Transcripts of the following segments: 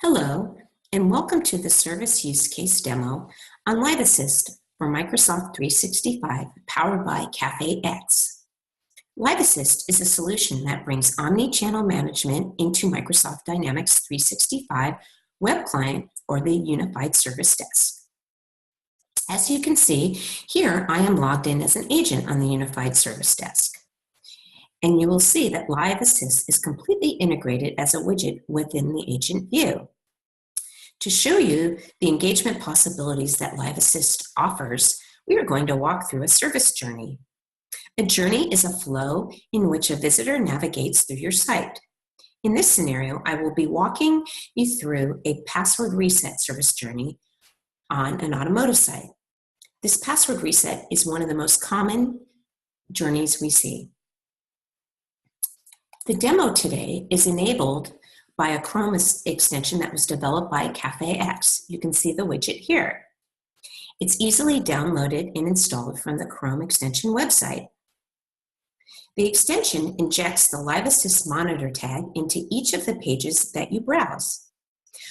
Hello, and welcome to the service use case demo on Live Assist for Microsoft 365 powered by CafeX. Live Assist is a solution that brings omni-channel management into Microsoft Dynamics 365 web client or the unified service desk. As you can see, here I am logged in as an agent on the unified service desk. And you will see that Live Assist is completely integrated as a widget within the agent view. To show you the engagement possibilities that Live Assist offers, we are going to walk through a service journey. A journey is a flow in which a visitor navigates through your site. In this scenario, I will be walking you through a password reset service journey on an automotive site. This password reset is one of the most common journeys we see. The demo today is enabled by a Chrome extension that was developed by CafeX. You can see the widget here. It's easily downloaded and installed from the Chrome extension website. The extension injects the Live Assist monitor tag into each of the pages that you browse.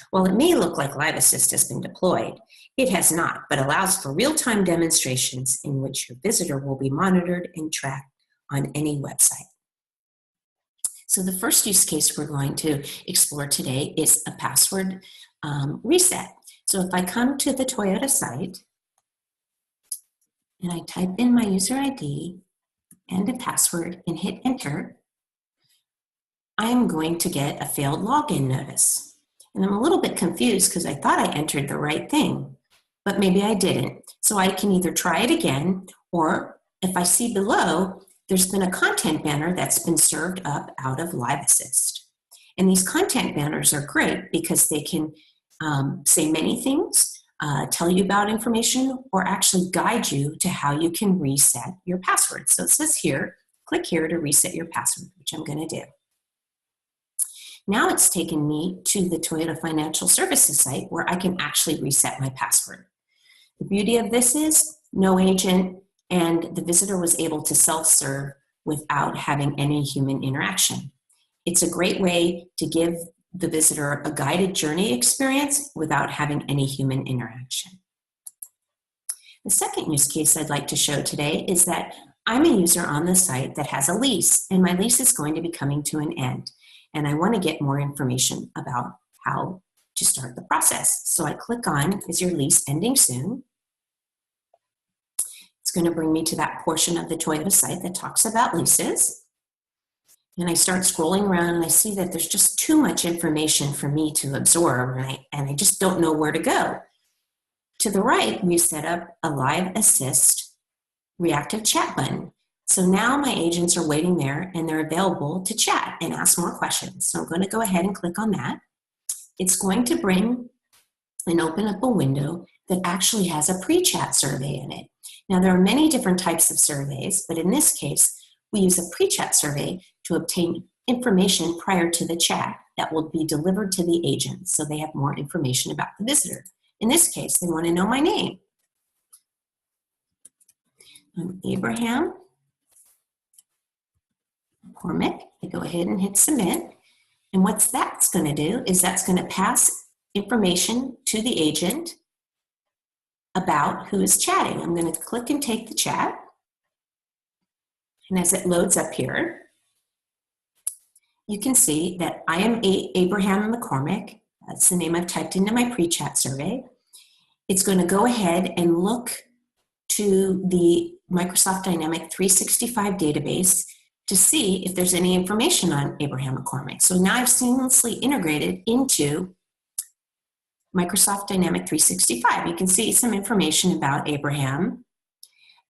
While it may look like Live Assist has been deployed, it has not, but allows for real-time demonstrations in which your visitor will be monitored and tracked on any website. So the first use case we're going to explore today is a password reset. So if I come to the Toyota site and I type in my user ID and a password and hit enter, I am going to get a failed login notice. And I'm a little bit confused because I thought I entered the right thing, but maybe I didn't. So I can either try it again, or if I see below, there's been a content banner that's been served up out of Live Assist. And these content banners are great because they can say many things, tell you about information, or actually guide you to how you can reset your password. So it says here, click here to reset your password, which I'm going to do. Now it's taken me to the Toyota Financial Services site where I can actually reset my password. The beauty of this is no agent, and the visitor was able to self-serve without having any human interaction. It's a great way to give the visitor a guided journey experience without having any human interaction. The second use case I'd like to show today is that I'm a user on the site that has a lease, and my lease is going to be coming to an end, and I want to get more information about how to start the process. So I click on, is your lease ending soon? It's going to bring me to that portion of the Toyota site that talks about leases. And I start scrolling around and I see that there's just too much information for me to absorb, and I just don't know where to go. To the right, we've set up a Live Assist reactive chat button. So now my agents are waiting there and they're available to chat and ask more questions. So I'm going to go ahead and click on that. It's going to bring and open up a window that actually has a pre-chat survey in it. Now, there are many different types of surveys, but in this case, we use a pre-chat survey to obtain information prior to the chat that will be delivered to the agent, so they have more information about the visitor. In this case, they want to know my name. I'm Abraham McCormick. I go ahead and hit submit. And what that's going to do is that's going to pass information to the agent about who is chatting. I'm going to click and take the chat. And as it loads up here, you can see that I am Abraham McCormick. That's the name I've typed into my pre-chat survey. It's going to go ahead and look to the Microsoft Dynamics 365 database to see if there's any information on Abraham McCormick. So now I've seamlessly integrated into Microsoft Dynamics 365. You can see some information about Abraham.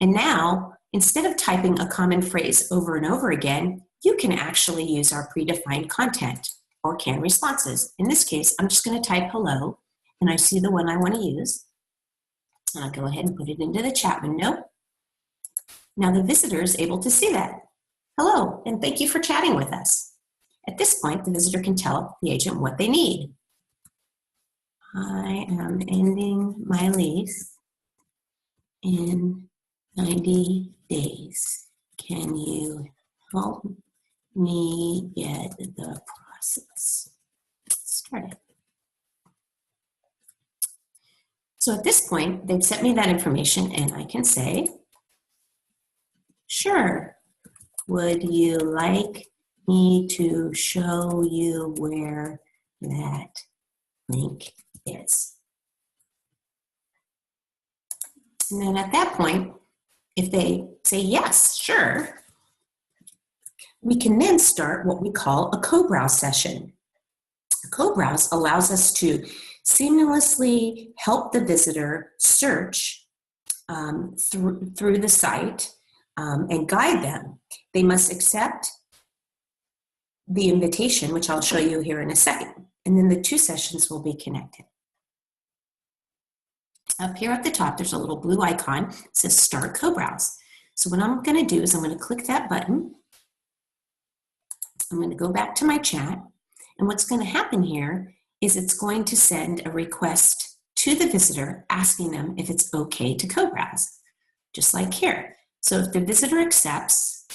And now, instead of typing a common phrase over and over again, you can actually use our predefined content or canned responses. In this case, I'm just going to type hello, and I see the one I want to use. And I'll go ahead and put it into the chat window. Now the visitor is able to see that. Hello, and thank you for chatting with us. At this point, the visitor can tell the agent what they need. I am ending my lease in 90 days. Can you help me get the process started? So at this point, they've sent me that information and I can say, sure, would you like me to show you where that link is? And then at that point, if they say yes, sure, we can then start what we call a co-browse session. A co-browse allows us to seamlessly help the visitor search through the site and guide them. They must accept the invitation, which I'll show you here in a second, and then the two sessions will be connected. Up here at the top, there's a little blue icon that says Start Co-Browse. So what I'm going to do is I'm going to click that button. I'm going to go back to my chat, and what's going to happen here is it's going to send a request to the visitor asking them if it's okay to co-browse, just like here. So if the visitor accepts,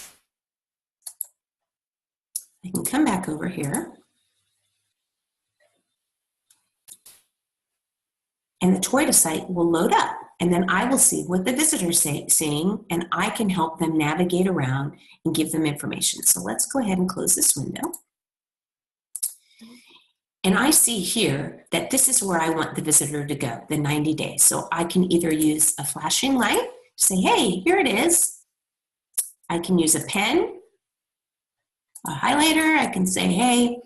I can come back over here, and the Toyota site will load up, and then I will see what the visitor is saying, and I can help them navigate around and give them information. So let's go ahead and close this window. And I see here that this is where I want the visitor to go, the 90 days. So I can either use a flashing light to say, hey, here it is. I can use a pen, a highlighter. I can say, hey,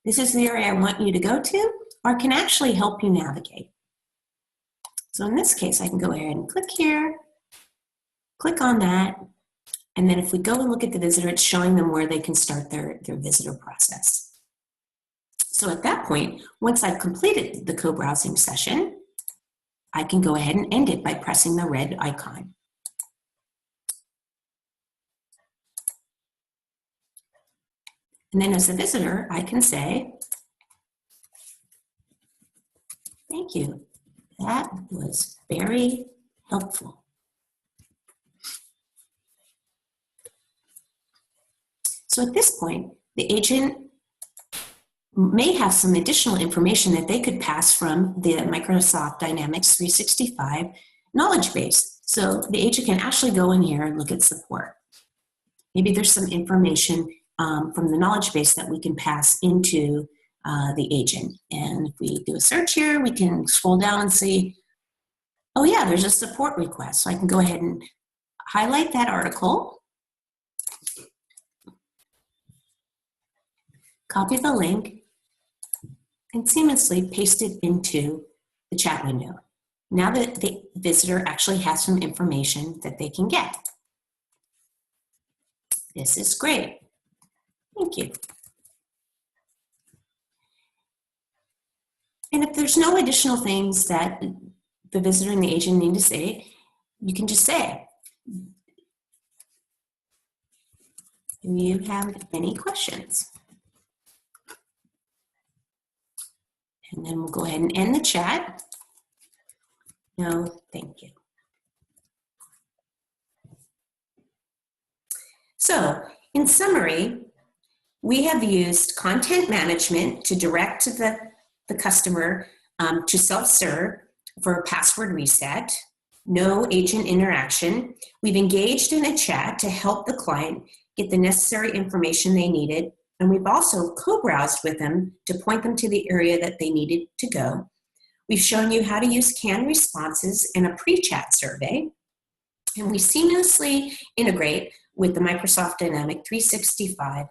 this is the area I want you to go to, or I can actually help you navigate. So in this case, I can go ahead and click here, click on that, and then if we go and look at the visitor, it's showing them where they can start their visitor process. So at that point, once I've completed the co-browsing session, I can go ahead and end it by pressing the red icon. And then as a visitor, I can say, thank you. That was very helpful. So at this point, the agent may have some additional information that they could pass from the Microsoft Dynamics 365 knowledge base. So the agent can actually go in here and look at support. Maybe there's some information from the knowledge base that we can pass into the agent. And if we do a search here, we can scroll down and see, oh yeah, there's a support request. So I can go ahead and highlight that article, copy the link, and seamlessly paste it into the chat window. Now that the visitor actually has some information that they can get. This is great. Thank you. And if there's no additional things that the visitor and the agent need to say, you can just say, do you have any questions? And then we'll go ahead and end the chat. No, thank you. So, in summary, we have used content management to direct the customer to self-serve for a password reset, no agent interaction. We've engaged in a chat to help the client get the necessary information they needed, and we've also co-browsed with them to point them to the area that they needed to go. We've shown you how to use canned responses in a pre-chat survey, and we seamlessly integrate with the Microsoft Dynamics 365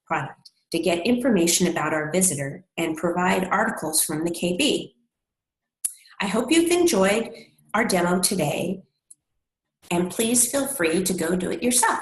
product to get information about our visitor and provide articles from the KB. I hope you've enjoyed our demo today, and please feel free to go do it yourself.